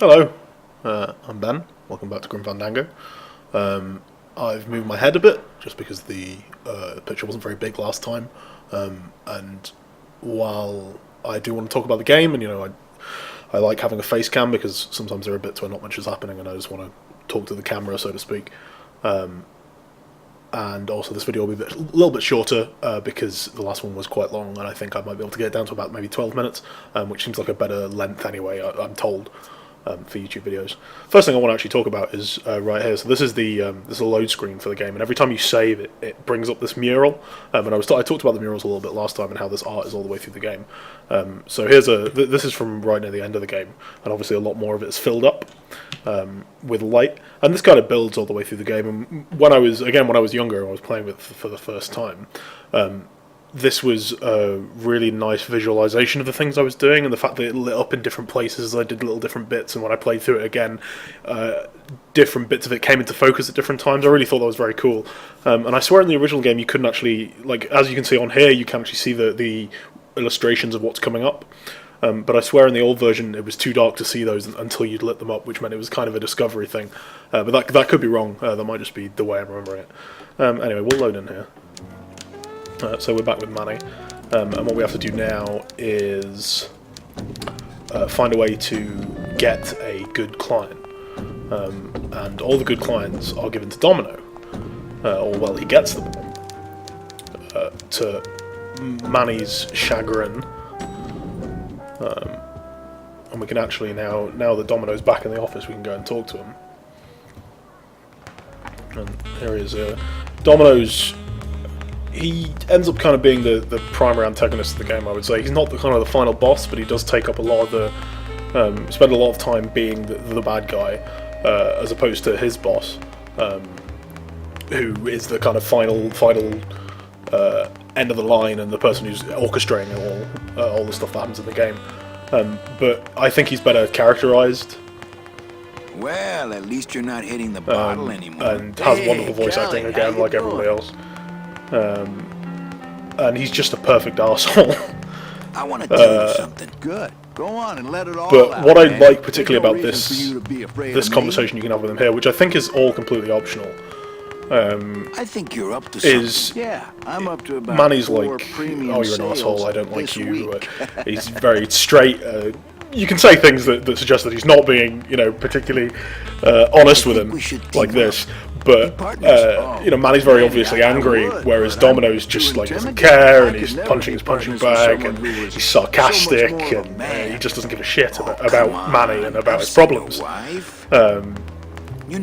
Hello, I'm Ben. Welcome back to Fandango. I've moved my head a bit just because the picture wasn't very big last time, and while I do want to talk about the game, and I like having a face cam because sometimes there are bits where not much is happening, and I just want to talk to the camera, so to speak. And also this video will be a little bit shorter because the last one was quite long, and I think I might be able to get it down to about maybe 12 minutes, which seems like a better length anyway, I'm told. For YouTube videos. First thing I want to actually talk about is right here. So this is the load screen for the game, and every time you save it, it brings up this mural. And I talked about the murals a little bit last time and how this art is all the way through the game. So here's this is from right near the end of the game, and obviously a lot more of it is filled up with light, and this kind of builds all the way through the game. And when I was younger, and I was playing with for the first time. This was a really nice visualization of the things I was doing, and the fact that it lit up in different places as I did little different bits, and when I played through it again, different bits of it came into focus at different times. I really thought that was very cool. And I swear in the original game you couldn't actually, like, as you can see on here, you can actually see the illustrations of what's coming up. But I swear in the old version it was too dark to see those until you'd lit them up, which meant it was kind of a discovery thing. But that could be wrong. That might just be the way I'm remembering it. Anyway, we'll load in here. So we're back with Manny, and what we have to do now is find a way to get a good client, and all the good clients are given to Domino, or well, he gets them all, to Manny's chagrin, and we can actually now that Domino's back in the office, we can go and talk to him. And here he is. Domino's. He ends up kind of being the primary antagonist of the game, I would say. He's not the final boss, but he does take up a lot of the... spend a lot of time being the bad guy, as opposed to his boss, who is the kind of final end of the line and the person who's orchestrating all the stuff that happens in the game. But I think he's better characterized. Well, at least you're not hitting the bottle anymore. And has wonderful voice acting again, like everybody else. And he's just a perfect arsehole. I want to tell you something. Good. Go on and let it all but out, what I man. like particularly No about this conversation you can have with him here, which I think is all completely optional, I think you're up to something. is I'm up to about Manny's 4 like, premium oh, you're an sales arsehole, I don't like this you. week. He's very straight. You can say things that suggest that he's not being, particularly honest with him, like this. But Manny's very obviously angry, whereas Domino's just like doesn't care, and he's punching his punching bag, and he's sarcastic, and he just doesn't give a shit about Manny and about his problems. And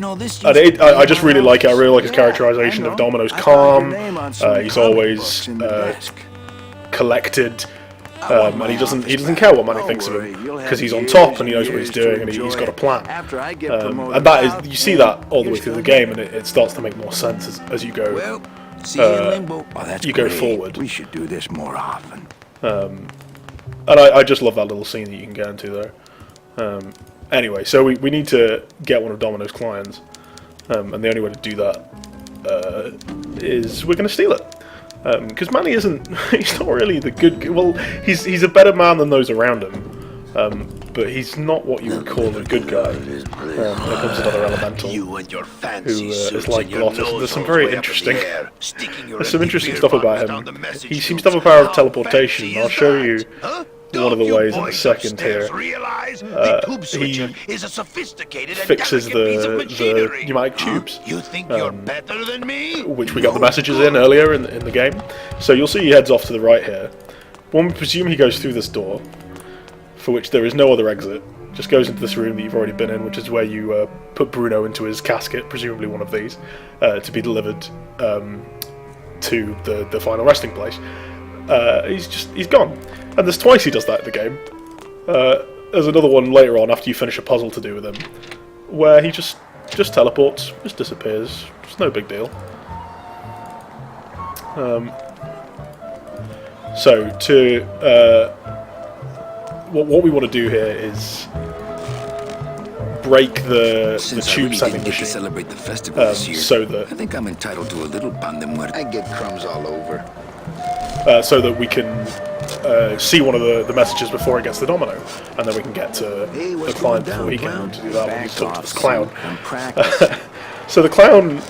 I just really like it. I really like his characterization of Domino's calm. He's always collected. And he doesn't care what Manny thinks of him because he's on top and he knows what he's doing and he's got a plan. And that is, you see that all the way through the game, and it starts to make more sense as you go. You go forward. We should do this more often. And I just love that little scene that you can get into there. Anyway, so we need to get one of Domino's clients, and the only way to do that is we're going to steal it. Because Manny he's not really the good... Well, he's a better man than those around him, but he's not what you would call a good guy. There comes another elemental who is like Glottis. There's some very interesting... There's some interesting stuff about him. He seems to have a power of teleportation. I'll show you one of the ways in a second here. He fixes the pneumatic tubes, which we got the messages in earlier in the game. So you'll see he heads off to the right here. One would presume he goes through this door, for which there is no other exit. Just goes into this room that you've already been in, which is where you put Bruno into his casket, presumably one of these, to be delivered to the final resting place. He's gone. And there's twice he does that in the game. There's another one later on after you finish a puzzle to do with him, where he just teleports, just disappears. It's no big deal. So what we want to do here is break the tube sending machine, celebrate the festival this year. so that I think I'm entitled to a little pan de muerto. I get crumbs all over. So that we can see one of the messages before it gets to Domino, and then we can get to Hey, the what's client going before he down, can to do that when he's talking to this clown. I'm practicing. So the clown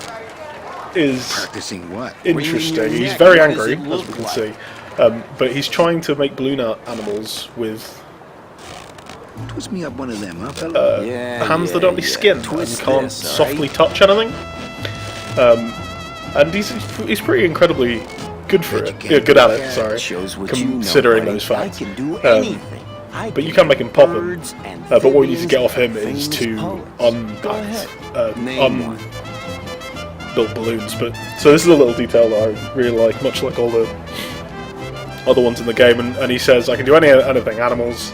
is Practicing what? interesting. He's very angry, as we can see, but he's trying to make balloon animals with Twist me up one of them, huh, fella? hands that don't have any skin and can't softly touch anything. And he's pretty incredibly good for it. Yeah, good at it. Sorry, considering those facts. But you can make him pop him. But what we need to get off him is to unbuild balloons. But so this is a little detail that I really like, much like all the other ones in the game. And he says, "I can do anything. Animals,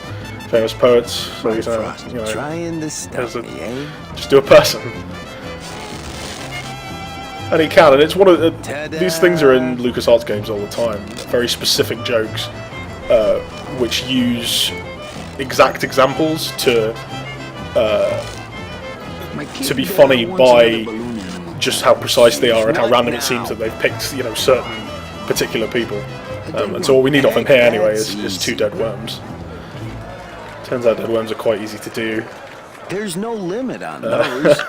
famous poets." So he's trying to stop me, eh? just do a person. And he can, and it's one of these things are in LucasArts games all the time. Very specific jokes, which use exact examples to be funny by just how precise they are and how random it seems that they've picked, certain particular people. And so what we need off him here anyway is 2 dead worms. Turns out dead worms are quite easy to do. There's no limit on those.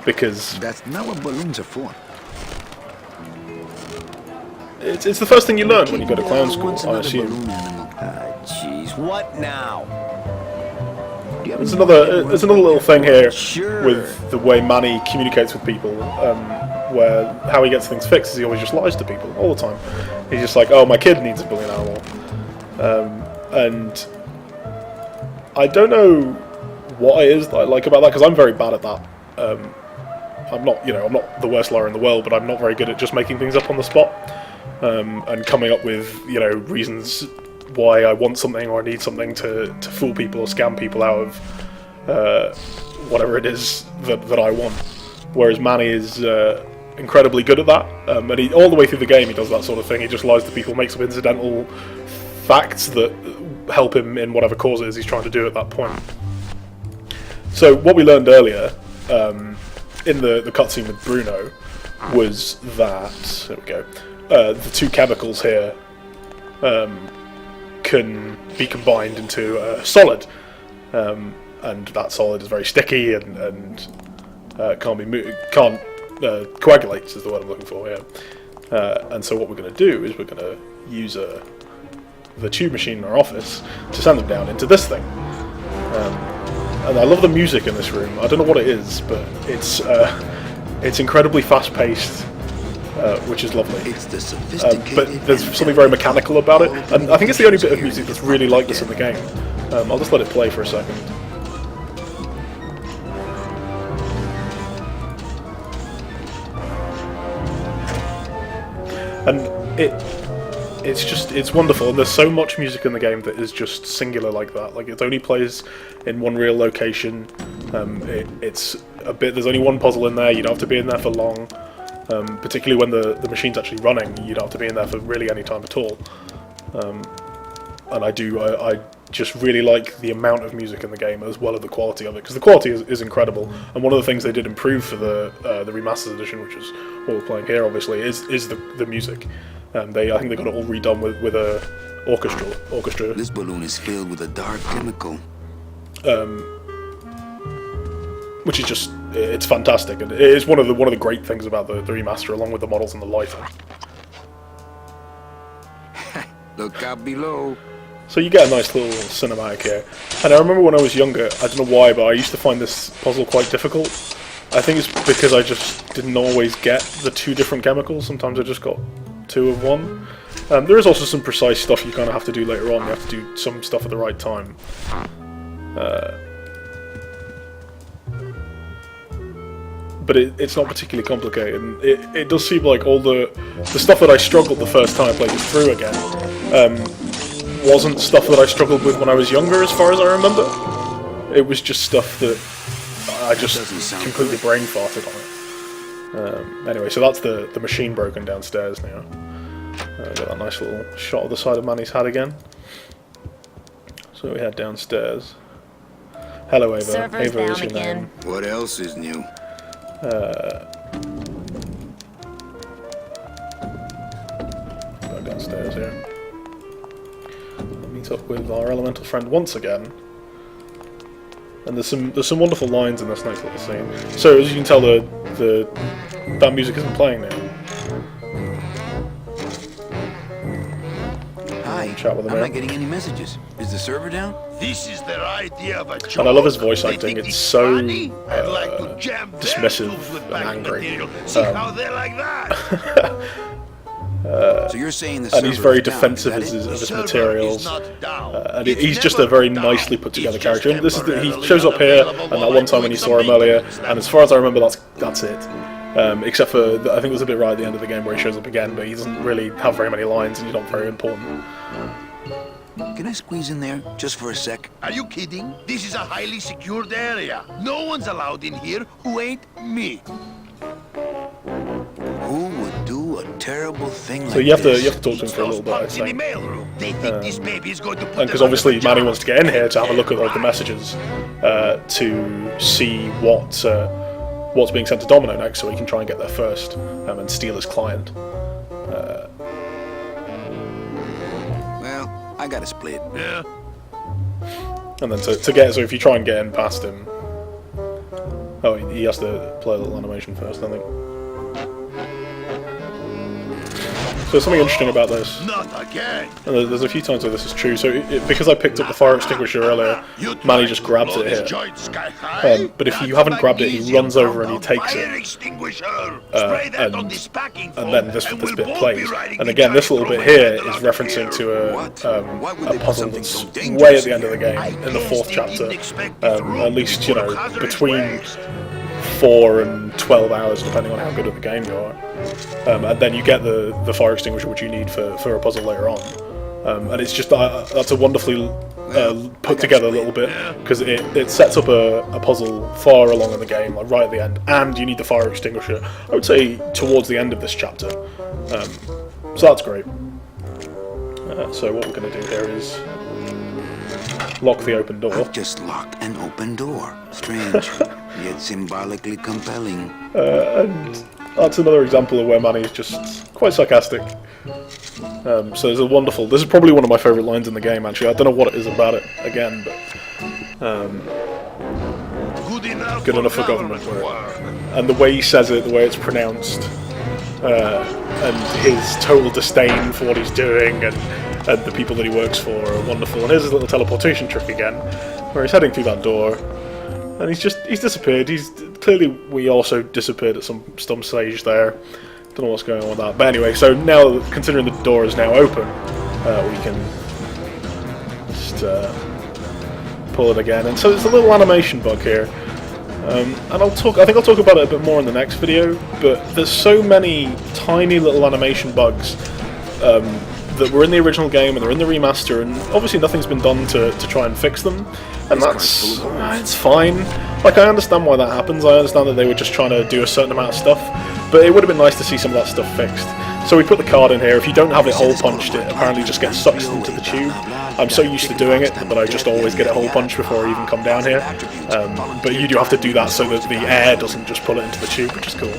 Because that's not what balloons are for. It's the first thing you learn when you go to clown school, I assume. Jeez, what now? There's another little thing here with the way Manny communicates with people, where how he gets things fixed is he always just lies to people all the time. He's just like, "Oh, my kid needs a balloon animal," and I don't know what it is that I like about that, because I'm very bad at that. I'm not the worst liar in the world, but I'm not very good at just making things up on the spot and coming up with reasons why I want something or I need something to fool people or scam people out of whatever it is that I want. Whereas Manny is incredibly good at that, and all the way through the game he does that sort of thing. He just lies to people, makes up incidental facts that help him in whatever cause it is he's trying to do at that point. So what we learned earlier in the cutscene with Bruno was that, there we go, the 2 chemicals here can be combined into a solid, and that solid is very sticky and can't coagulate is the word I'm looking for. And so what we're going to do is we're going to use the tube machine in our office to send them down into this thing. And I love the music in this room. I don't know what it is, but it's incredibly fast-paced, which is lovely. It's the sophisticated but there's something very mechanical about it, and I think it's the only bit of music that's really like this in the game. I'll just let it play for a second. And it's wonderful, and there's so much music in the game that is just singular like that. Like, it only plays in one real location. It's a bit. There's only one puzzle in there. You don't have to be in there for long. Particularly when the machine's actually running, you don't have to be in there for really any time at all. And I just really like the amount of music in the game as well as the quality of it, because the quality is incredible. And one of the things they did improve for the remastered edition, which is what we're playing here, obviously, is the music. I think they got it all redone with a orchestra. This balloon is filled with a dark chemical. Which is just, it's fantastic, and it is one of the great things about the remaster, along with the models and the lighting. Look out below. So you get a nice little cinematic here. And I remember when I was younger, I don't know why, but I used to find this puzzle quite difficult. I think it's because I just didn't always get the 2 different chemicals. Sometimes I just got 2 of one. There is also some precise stuff you kind of have to do later on. You have to do some stuff at the right time. But it's not particularly complicated. And it does seem like all the stuff that I struggled the first time I played it through again wasn't stuff that I struggled with when I was younger, as far as I remember. It was just stuff that I just completely brain farted on it. Anyway, so that's the machine broken downstairs now. Got that nice little shot of the side of Manny's hat again. So we head downstairs. Hello, Ava. Server's Ava is down your again. name. What else is new? Back downstairs here. meet up with our elemental friend once again. And there's some wonderful lines in this nice little scene. So as you can tell, that music isn't playing now. Hi, Chat with him I'm now. not getting any messages. Is the server down? This is their idea of a joke. And I love his voice They acting. think It's so funny. I'd like to jam their dismissive tools with and backing angry. material. See how they like that? So you're saying the And server he's very is down, defensive is that of it? his Server materials. is not down. And It's he's just never a very down. nicely put together It's just character. And this is he temporarily shows up here, unavailable and that while one I'm time when you doing saw him some earlier. maintenance. And as far as I remember, that's it. Except for I think there's a bit right at the end of the game where he shows up again, but he doesn't really have very many lines, and he's not very important. Can I squeeze in there just for a sec? Are you kidding? This is a highly secured area. No one's allowed in here who ain't me. Who would do a terrible thing So like you have this? to talk to him for a Those little bit, I'd punks in the say. mailroom. They think this baby is going to put And because them obviously under the Manny job. wants to get in here to have a look at all the messages to see what's being sent to Domino next, so he can try and get there first and steal his client. Well, I got a split. Yeah. And then to get, so if you try and get in past him, oh, he has to play a little animation first, I think. So there's something interesting about this. Not again. And there's a few times where this is true. So because I picked up the fire extinguisher earlier, Manny just grabs it here. But if you haven't grabbed it, he runs over and he takes it. And then this bit plays. And again, this little bit here is referencing to a puzzle that's way at the end of the game, in the 4th chapter. At least, you know, between 4 and 12 hours, depending on how good at the game you are. And then you get the fire extinguisher, which you need for a puzzle later on. And it's just that's a wonderfully put together little bit, because it sets up a puzzle far along in the game, like right at the end, and you need the fire extinguisher, I would say, towards the end of this chapter. So that's great. So what we're going to do here is lock the open door. I've just locked an open door. Strange, yet symbolically compelling. And that's another example of where Manny is just quite sarcastic. So there's a wonderful... This is probably one of my favourite lines in the game, actually. I don't know what it is about it, again, but... good enough for government work. And the way he says it, the way it's pronounced, and his total disdain for what he's doing, and the people that he works for are wonderful. And here's his little teleportation trick again, where he's heading through that door, and he's disappeared. Clearly we also disappeared at some stage there. Don't know what's going on with that. But anyway, so now, considering the door is now open, we can just pull it again. And so there's a little animation bug here. And I think I'll talk about it a bit more in the next video, but there's so many tiny little animation bugs that were in the original game and they're in the remaster, and obviously nothing's been done to try and fix them, and it's fine. Like, I understand why that happens. I understand that they were just trying to do a certain amount of stuff, but it would have been nice to see some of that stuff fixed. So we put the card in here. If you don't have it hole punched, it apparently just gets sucked into the tube. I'm so used to doing it that I just always get it hole punched before I even come down here. But you do have to do that so that the air doesn't just pull it into the tube, which is cool.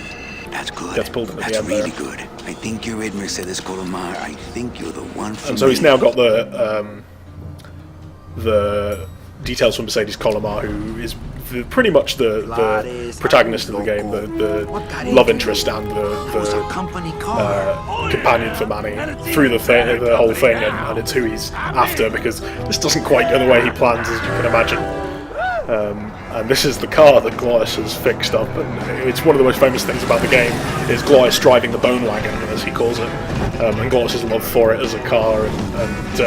That's good. Gets pulled in at the That's end really there. good. I think you're it, Mercedes Colomar. I think you're the one for And so he's now got the details from Mercedes Colomar, who is pretty much the protagonist of the game, the love interest and the company car. companion for Manny through the whole thing, and it's who he's after, because this doesn't quite go the way he plans, as you can imagine. And this is the car that Glottis has fixed up, and it's one of the most famous things about the game is Glottis driving the bone wagon, as he calls it, and Glottis' love for it as a car, and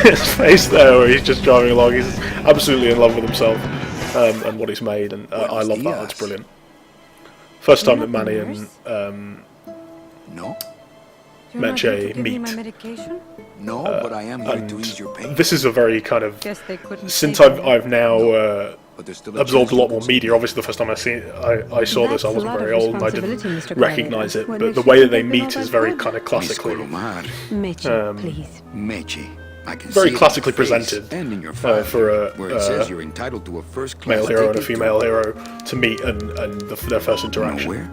his face there where he's just driving along, he's absolutely in love with himself and what he's made, and I love that. It's brilliant. First time that Manny and No, Meche meet. no, but I am here to ease your pain. This is a very kind of... Guess they couldn't Since take it. I've now But there's still absorbed a chance lot you more can media. Obviously, the first time I saw this, I That's a wasn't lot very of old and I didn't responsibility, Mr. recognise it. When But it the way that they shouldn't have been meet all is that very good. kind of Miss classically, Colomar. Meche, please. Meche. I can very see it classically in your face presented and in your file, for where it a says you're entitled to a first-class male hero and a ticket to female hero to meet and their first interaction. Nowhere?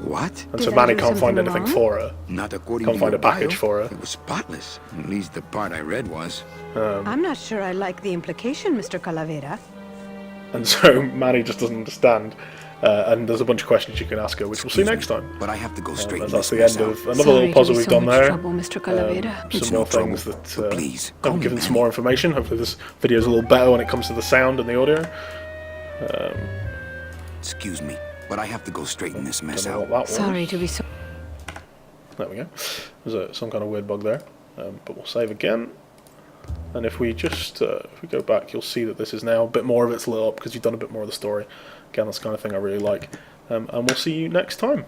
What? And Did so I Manny do can't find something anything wrong? for her. Not according Can't to find your a package bio. for her. It was spotless. At least the part I read was. I'm not sure I like the implication, Mr. Calavera. And so Manny just doesn't understand. And there's a bunch of questions you can ask her, which we'll see Excuse next me, time. but I have to go As straighten that's this the end mess of out. another little puzzle we've done there. Mr. Calavera. It's Some no more things trouble, that but please, call have me given some Manny. more information. Hopefully this video is a little better when it comes to the sound and the audio. Excuse me, but I have to go straighten this mess Don't know out. what that was. Sorry to be so... There we go. There's some kind of weird bug there. But we'll save again. And if we just if we go back, you'll see that this is now a bit more of it's lit up because you've done a bit more of the story. Again, that's the kind of thing I really like. And we'll see you next time.